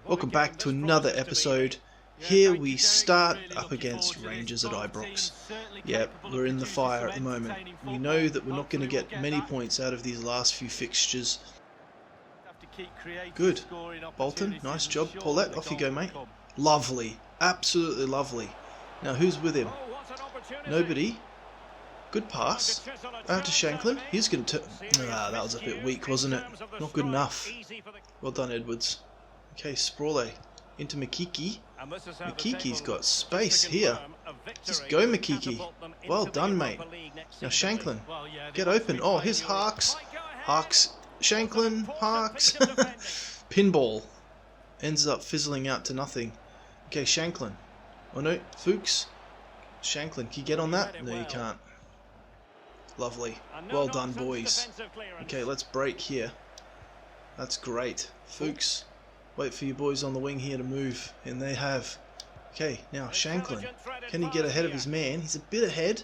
Welcome back to another episode. Here we start up against Rangers at Ibrox. Yep, we're in the fire at the moment. We know that we're not going to get many points out of these last few fixtures. Good. Bolton, nice job. Paulette, off you go, mate. Lovely. Absolutely lovely. Now, who's with him? Nobody. Good pass. Out to Shanklin. He's going to... that was a bit weak, wasn't it? Not good enough. Well done, Edwards. Okay, Sprawley. Into Makiki. Makiki's got space here. Just go, Makiki. Well done, mate. Now, Shanklin. Get open. Oh, here's Harks. Harks. Shanklin. Harks. Pinball. Ends up fizzling out to nothing. Okay, Shanklin. Oh no, Fuchs. Shanklin, can you get on that? No, you can't. Lovely. Well done, boys. Okay, let's break here. That's great. Fuchs. Wait for you boys on the wing here to move. And they have. Okay, now Shanklin. Can he get ahead of his man? He's a bit ahead.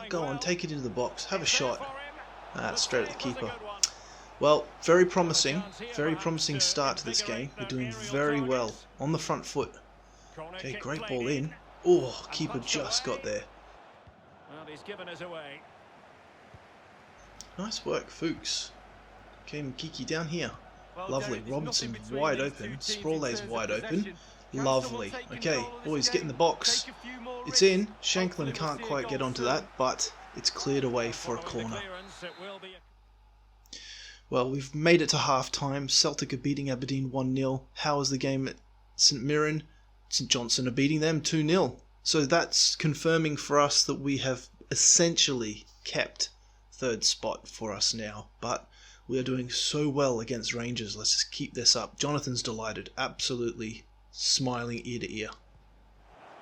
Go on, take it into the box. Have a shot. Straight at the keeper. Well, very promising. Very promising start to this game. We're doing very well. On the front foot. Okay, great ball in. Oh, keeper just got there. Nice work, Fuchs. Okay, Makiki down here. Lovely. Robinson wide open. Sprawley's wide open. Lovely. Okay, boys, get in the box. It's in. Shanklin can't quite get onto that, but it's cleared away for a corner. Well, we've made it to half-time. Celtic are beating Aberdeen 1-0. How is the game at St Mirren? St Johnstone are beating them 2-0. So that's confirming for us that we have essentially kept third spot for us now. But we are doing so well against Rangers. Let's just keep this up. Jonathan's delighted. Absolutely smiling ear to ear.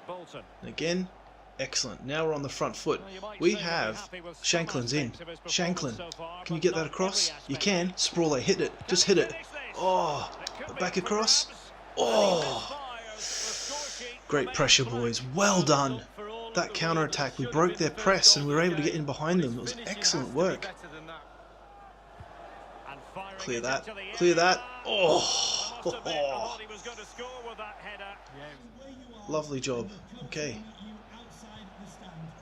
Bolton. Again, excellent. Now we're on the front foot. We have Shanklin's in. Shanklin, can you get that across? You can. Sprawley, hit it. Just hit it. Oh, back across. Oh. Great pressure, boys. Well done. That counter-attack, we broke their press and we were able to get in behind them. It was excellent work. Clear that. Clear that. Oh. Lovely job. Okay.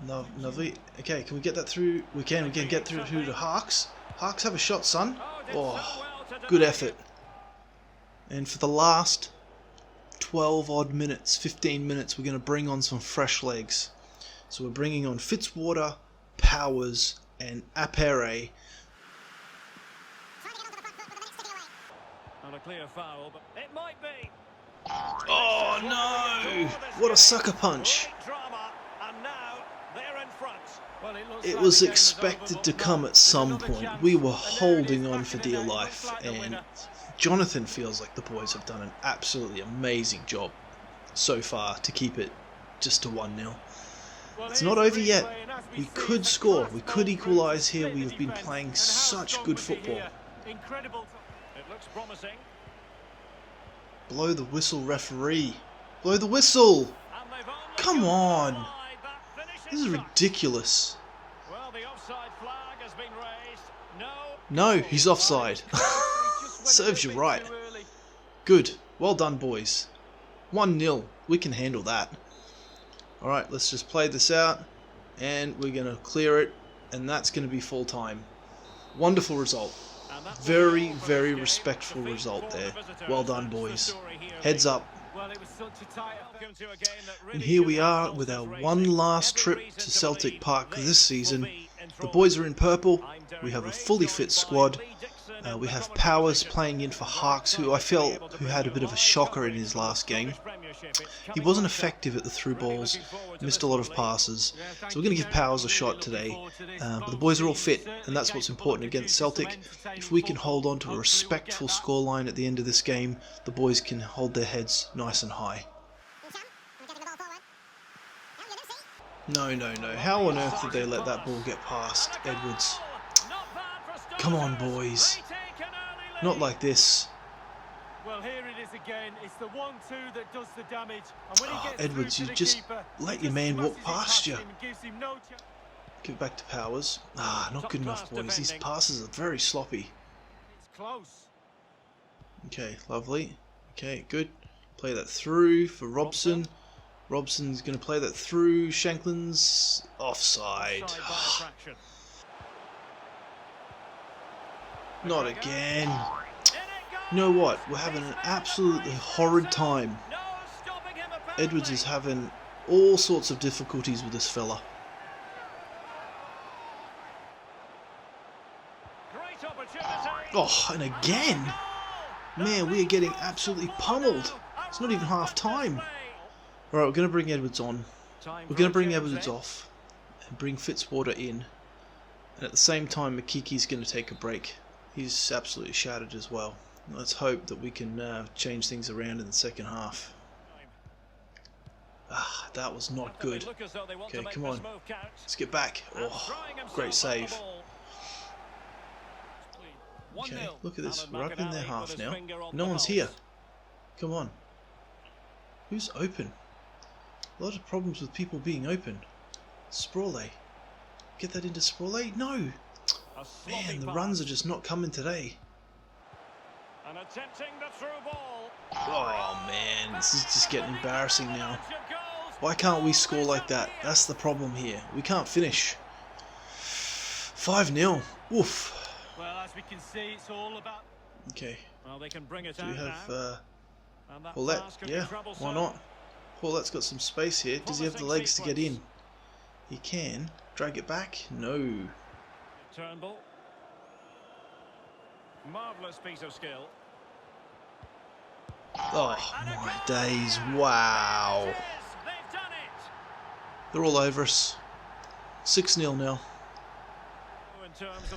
Lovely. Okay, can we get that through? We can get through to Harks. Harks, have a shot, son. Oh, good effort. And for the last 12 odd minutes, 15 minutes, we're going to bring on some fresh legs. So we're bringing on Fitzwater, Powers and Apere. Not a clear foul, but it might be. Oh no! What a sucker punch. It was expected to come at some point. We were holding on for dear life, and Jonathan feels like the boys have done an absolutely amazing job so far to keep it just to 1-0. It's not over yet. We could score. We could equalise here. We have been playing such good football. Blow the whistle, referee. Blow the whistle. Come on. This is ridiculous. No, he's offside. Serves you right. Good. Well done, boys. 1-0. We can handle that. Alright, let's just play this out. And we're going to clear it. And that's going to be full time. Wonderful result. Very, very respectful result there. Well done, boys. Heads up. And here we are with our one last trip to Celtic Park this season. The boys are in purple. We have a fully fit squad. We have Powers playing in for Harks, who I felt had a bit of a shocker in his last game. He wasn't effective at the through balls, missed a lot of passes, so we're going to give Powers a shot today. But the boys are all fit, and that's what's important against Celtic. If we can hold on to a respectful scoreline at the end of this game, the boys can hold their heads nice and high. No. How on earth did they let that ball get past Edwards? Come on, boys. Not like this. Well, here it is again. It's the 1-2 that does the damage. And when he gets Edwards, you just let your man walk past you. Give it back to Powers. Not good enough, boys. These passes are very sloppy. It's close. Okay, lovely. Okay, good. Play that through for Robson. Robson's going to play that through. Shanklin's offside. Not again. You know what? We're having an absolutely horrid time. Edwards is having all sorts of difficulties with this fella. Oh, and again! Man, we are getting absolutely pummeled. It's not even half time. Alright, we're going to bring Edwards on. We're going to bring Edwards off. And bring Fitzwater in. And at the same time, Makiki's going to take a break. He's absolutely shattered as well. Let's hope that we can change things around in the second half. Ah, that was not good. Okay, come on. Let's get back. Oh, great save. Okay, look at this. We're up in their half now. No one's here. Come on. Who's open? A lot of problems with people being open. Sprawley. Get that into Sprawley? No! Man, the runs are just not coming today. Oh man, this is just getting embarrassing now. Why can't we score like that? That's the problem here. We can't finish. 5-0. Oof. Well, as we can see, it's all about. Okay. Well, they can bring it. Do we have Paulette? Yeah, why not? Paulette's got some space here. Does he have the legs to get in? He can. Drag it back? No. Turnbull. Marvellous piece of skill. Oh my days, wow. They're all over us. 6-0 now.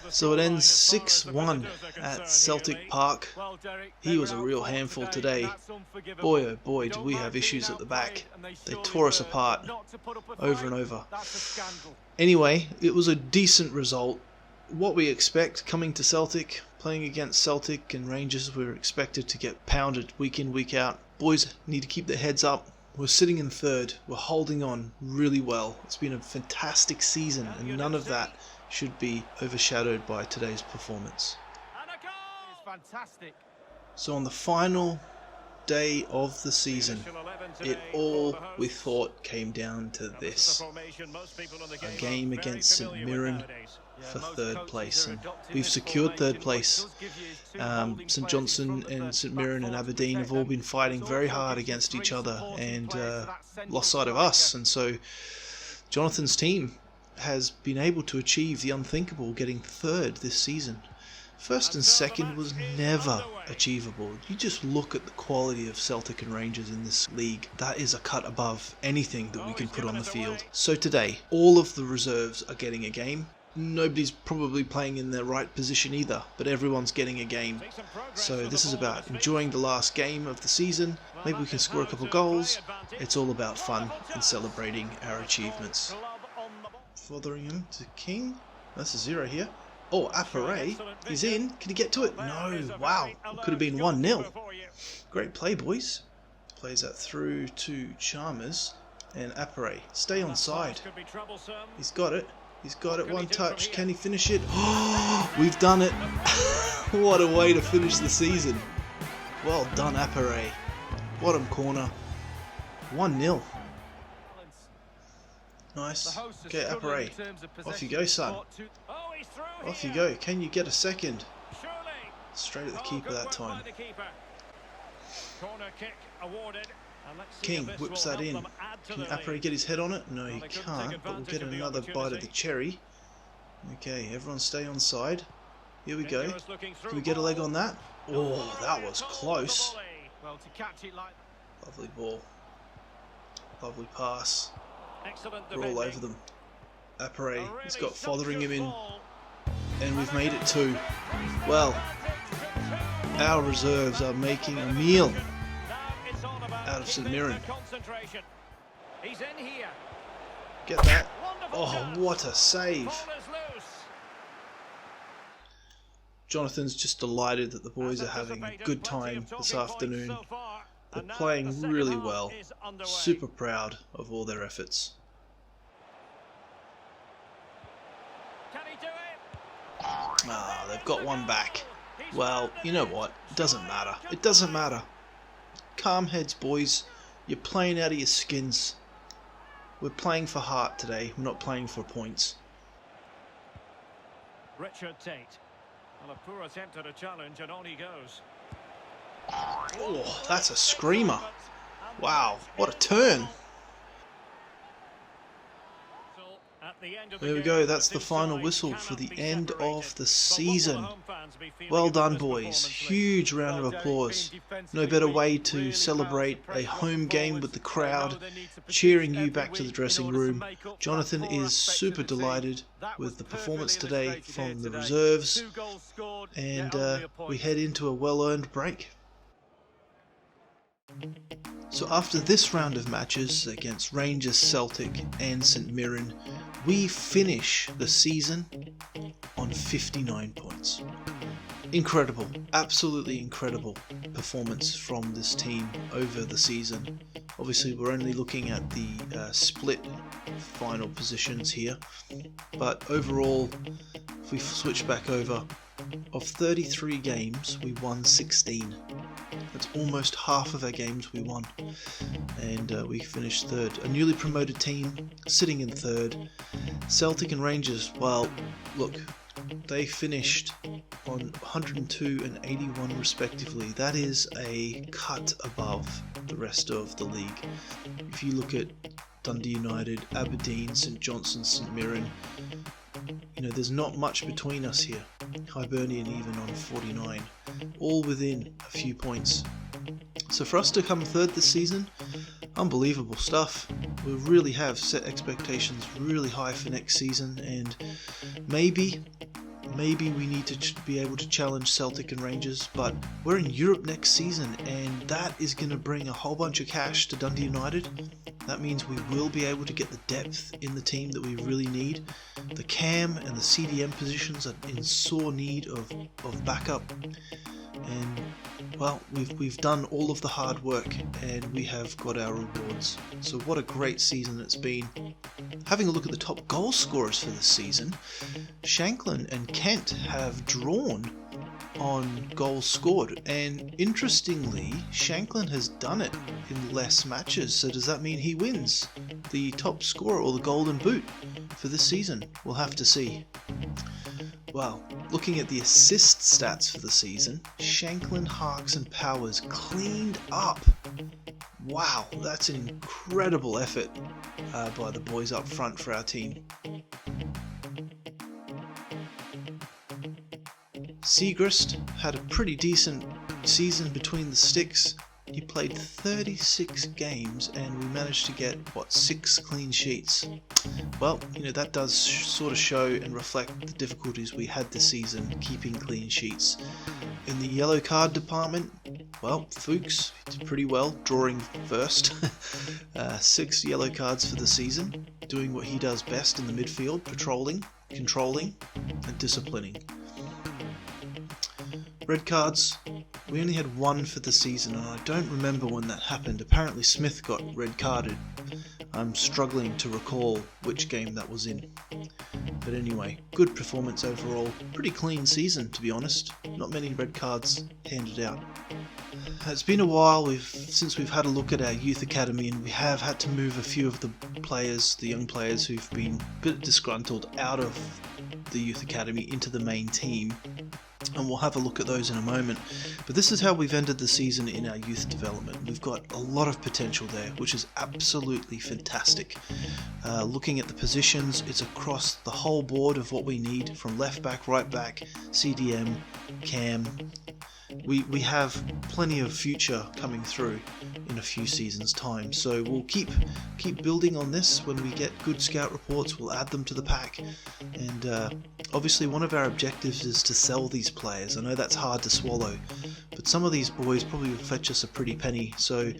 So it ends 6-1 at Celtic Park. He was a real handful today. Boy oh boy do we have issues at the back. They tore us apart over and over. Anyway, it was a decent result. What we expect coming to Celtic, playing against Celtic and Rangers, we're expected to get pounded week in, week out. Boys need to keep their heads up. We're sitting in third. We're holding on really well. It's been a fantastic season, and none of that should be overshadowed by today's performance. So on the final day of the season, it all, we thought, came down to this. A game against St Mirren for third place, and we've secured third place. St Johnstone and St Mirren and Aberdeen have all been fighting very hard against each other and lost sight of us, and so Jonathan's team has been able to achieve the unthinkable, getting third this season. First and second was never achievable. You just look at the quality of Celtic and Rangers in this league. That is a cut above anything that we can put on the field. So today, all of the reserves are getting a game. Nobody's probably playing in their right position either, but everyone's getting a game. So this is about enjoying the last game of the season. Maybe we can score a couple goals. It's all about fun and celebrating our achievements. Fotheringham to King. That's a 0 here. Oh, Appare is in. Can he get to it? No. Wow. It could have been 1-0. Great play, boys. Plays that through to Chalmers. And Appare. Stay on side. He's got it. He's got it. One touch. Can he finish it? Oh, we've done it. What a way to finish the season. Well done, Appare. Bottom corner. 1-0. Nice. Okay, Appare. Off you go, son. Off you go. Can you get a second? Straight at the keeper that time. King whips that in. Can Appare get his head on it? No, he can't, but we'll get another bite of the cherry. Okay, everyone stay on side. Here we go. Can we get a leg on that? Oh, that was close. Lovely ball. Lovely pass. We're all over them. Appare has got Fotheringham in, and we've made it 2. Well, our reserves are making a meal out of St Mirren. Get that. Oh, what a save. Jonathan's just delighted that the boys are having a good time this afternoon. They're playing really well. Super proud of all their efforts. Ah, they've got one back. Well, you know what? It doesn't matter. It doesn't matter. Calm heads, boys. You're playing out of your skins. We're playing for heart today. We're not playing for points. Richard Tate. Well, a poor attempt at a challenge, and on he goes. Oh, that's a screamer. Wow, what a turn. There we go, that's the final whistle for the end of the season. Well done, boys. Huge round of applause. No better way to celebrate a home game with the crowd cheering you back to the dressing room. Jonathan is super delighted with the performance today from the reserves, and we head into a well-earned break. So after this round of matches against Rangers, Celtic and St Mirren, we finish the season on 59 points. Incredible, absolutely incredible performance from this team over the season. Obviously we're only looking at the split final positions here, but overall, if we switch back over, of 33 games we won 16. That's almost half of our games we won, and we finished third. A newly promoted team sitting in third. Celtic and Rangers, well, look, they finished on 102 and 81 respectively. That is a cut above the rest of the league. If you look at Dundee United, Aberdeen, St Johnstone, St Mirren, you know, there's not much between us here. Hibernian even on 49, all within a few points. So for us to come third this season, unbelievable stuff. We really have set expectations really high for next season, and maybe we need to be able to challenge Celtic and Rangers, but we're in Europe next season, and that is going to bring a whole bunch of cash to Dundee United. That means we will be able to get the depth in the team that we really need. The CAM and the CDM positions are in sore need of backup, and well, we've done all of the hard work and we have got our rewards. So what a great season it's been. Having a look at the top goal scorers for this season, Shanklin and Kent have drawn on goals scored, and interestingly Shanklin has done it in less matches. So does that mean he wins the top scorer or the golden boot for this season? We'll have to see. Well, looking at the assist stats for the season, Shanklin, Harkes and Powers cleaned up. Wow, that's an incredible effort by the boys up front for our team. Segrist had a pretty decent season between the sticks. He played 36 games and we managed to get, 6 clean sheets. Well, you know, that does sort of show and reflect the difficulties we had this season keeping clean sheets. In the yellow card department, well, Fuchs did pretty well, drawing first. 6 yellow cards for the season, doing what he does best in the midfield, patrolling, controlling and disciplining. Red cards, we only had 1 for the season, and I don't remember when that happened. Apparently Smith got red carded. I'm struggling to recall which game that was in. But anyway, good performance overall. Pretty clean season, to be honest. Not many red cards handed out. It's been a while since we've had a look at our youth academy, and we have had to move a few of the players, the young players who've been a bit disgruntled, out of the youth academy into the main team. And we'll have a look at those in a moment. But this is how we've ended the season in our youth development. We've got a lot of potential there, which is absolutely fantastic. Looking at the positions, it's across the whole board of what we need, from left back, right back, CDM, CAM. We have plenty of future coming through in a few seasons' time, so we'll keep building on this. When we get good scout reports, we'll add them to the pack, and obviously one of our objectives is to sell these players. I know that's hard to swallow, but some of these boys probably will fetch us a pretty penny, so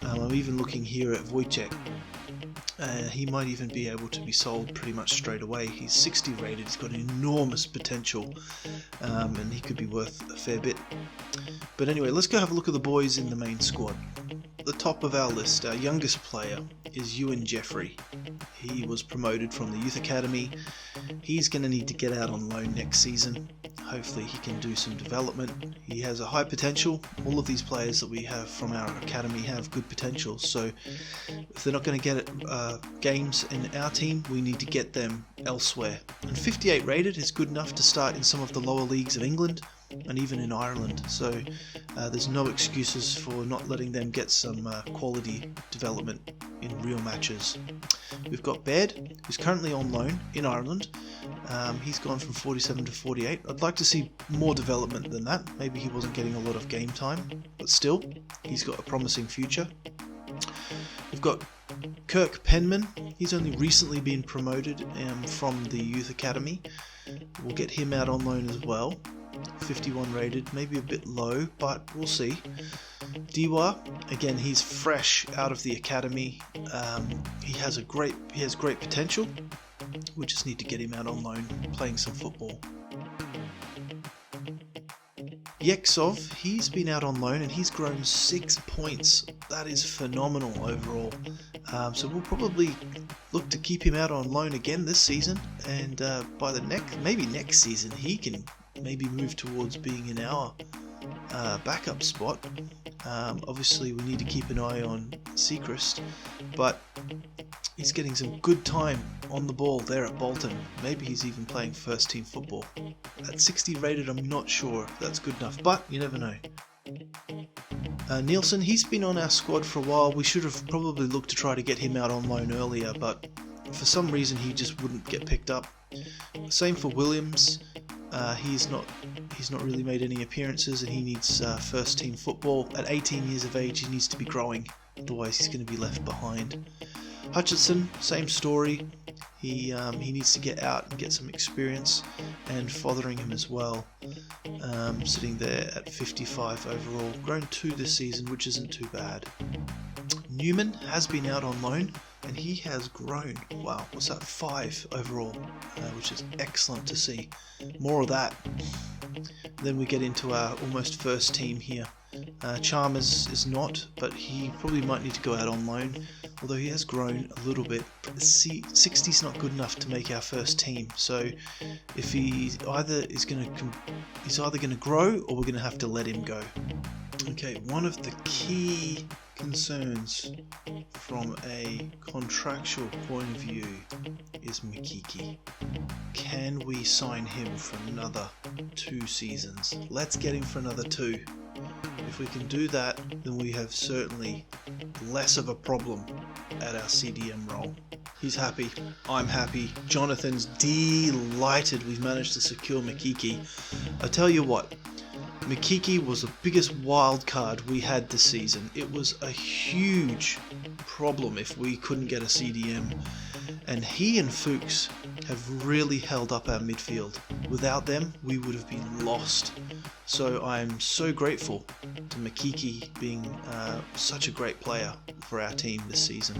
I'm even looking here at Wojciech. He might even be able to be sold pretty much straight away. He's 60 rated, he's got enormous potential, and he could be worth a fair bit. But anyway, let's go have a look at the boys in the main squad. The top of our list, our youngest player, is Ewan Jeffrey. He was promoted from the youth academy. He's going to need to get out on loan next season. hopefully he can do some development. He has a high potential. All of these players that we have from our academy have good potential, so if they're not going to get games in our team, we need to get them elsewhere. And 58 rated is good enough to start in some of the lower leagues of England and even in Ireland, so there's no excuses for not letting them get some quality development in real matches. We've got Baird, who's currently on loan in Ireland. He's gone from 47 to 48. I'd like to see more development than that. Maybe he wasn't getting a lot of game time, but still, he's got a promising future. We've got Kirk Penman. He's only recently been promoted from the youth academy. We'll get him out on loan as well. 51 rated, maybe a bit low, but we'll see. Diwa, again, he's fresh out of the academy. He has great potential. We just need to get him out on loan, playing some football. Yeksov, he's been out on loan and he's grown 6 points. That is phenomenal overall. So we'll probably look to keep him out on loan again this season, and by the next season, he can maybe move towards being in our backup spot. Obviously, we need to keep an eye on Seacrest, but he's getting some good time on the ball there at Bolton. Maybe he's even playing first team football. At 60 rated, I'm not sure if that's good enough, but you never know. Nielsen, he's been on our squad for a while. We should have probably looked to try to get him out on loan earlier, but for some reason he just wouldn't get picked up. Same for Williams. He's not really made any appearances, and he needs first team football. At 18 years of age, he needs to be growing, otherwise he's going to be left behind. Hutchinson, same story. He needs to get out and get some experience, and Fotheringham as well, sitting there at 55 overall. Grown 2 this season, which isn't too bad. Newman has been out on loan, and he has grown. Wow, what's that? 5 overall, which is excellent to see. More of that. Then we get into our almost first team here. Chalmers is not, but he probably might need to go out on loan, although he has grown a little bit. 60 is not good enough to make our first team, so if he's either going to grow, or we're going to have to let him go. Okay, one of the key concerns from a contractual point of view is Mikiki. Can we sign him for another 2 seasons? Let's get him for another 2. If we can do that, then we have certainly less of a problem at our CDM role. He's happy, I'm happy, Jonathan's delighted we've managed to secure Mikiki. I tell you what, Mikiki was the biggest wild card we had this season. It was a huge problem if we couldn't get a CDM, and he and Fuchs have really held up our midfield. Without them, we would have been lost. So I'm so grateful to Mikiki being such a great player for our team this season.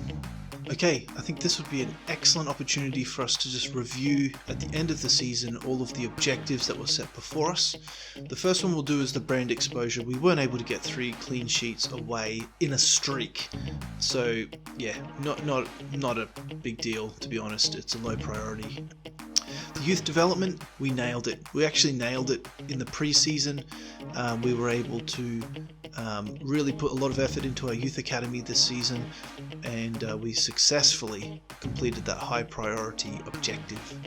Okay, I think this would be an excellent opportunity for us to just review at the end of the season all of the objectives that were set before us. The first one we'll do is the brand exposure. We weren't able to get 3 clean sheets away in a streak, so yeah, not a big deal, to be honest. It's a low priority. The youth development, we nailed it. We actually nailed it in the pre-season. We were able to really put a lot of effort into our youth academy this season, and we successfully completed that high priority objective.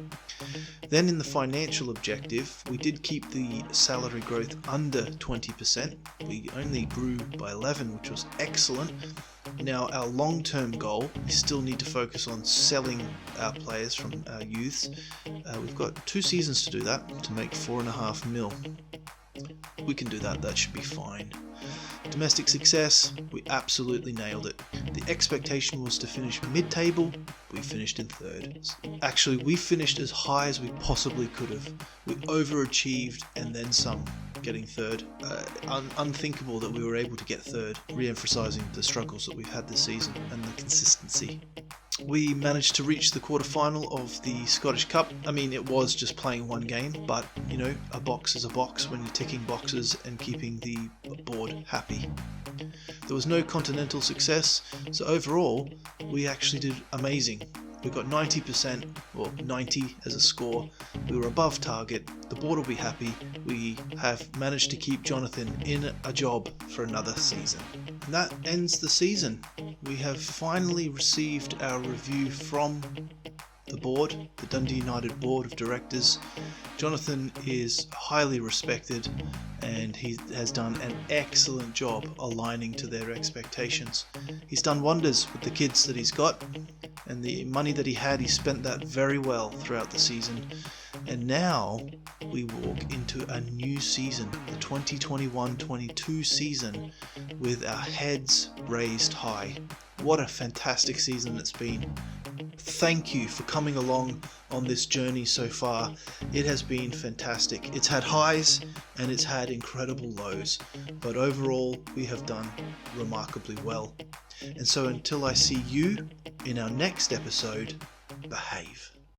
Then in the financial objective, we did keep the salary growth under 20%. We only grew by 11, which was excellent. Now our long-term goal, we still need to focus on selling our players from our youths. We've got 2 seasons to do that, to make 4.5 mil. We can do that, that should be fine. Domestic success, we absolutely nailed it. The expectation was to finish mid-table, we finished in 3rd. Actually, we finished as high as we possibly could have. We overachieved and then some, getting 3rd. Unthinkable that we were able to get 3rd, re-emphasising the struggles that we've had this season and the consistency. We managed to reach the quarter-final of the Scottish Cup. I mean, it was just playing 1 game, but, you know, a box is a box when you're ticking boxes and keeping the board happy. There was no continental success, so overall, we actually did amazing. We got 90%, or 90 as a score. We were above target. The board will be happy. We have managed to keep Jonathan in a job for another season. And that ends the season. We have finally received our review from the board, the Dundee United Board of Directors. Jonathan is highly respected and he has done an excellent job aligning to their expectations. He's done wonders with the kids that he's got, and the money that he had, he spent that very well throughout the season. And now we walk into a new season, the 2021-22 season, with our heads raised high. What a fantastic season it's been. Thank you for coming along on this journey so far. It has been fantastic. It's had highs and it's had incredible lows, but overall we have done remarkably well. And so until I see you in our next episode, behave.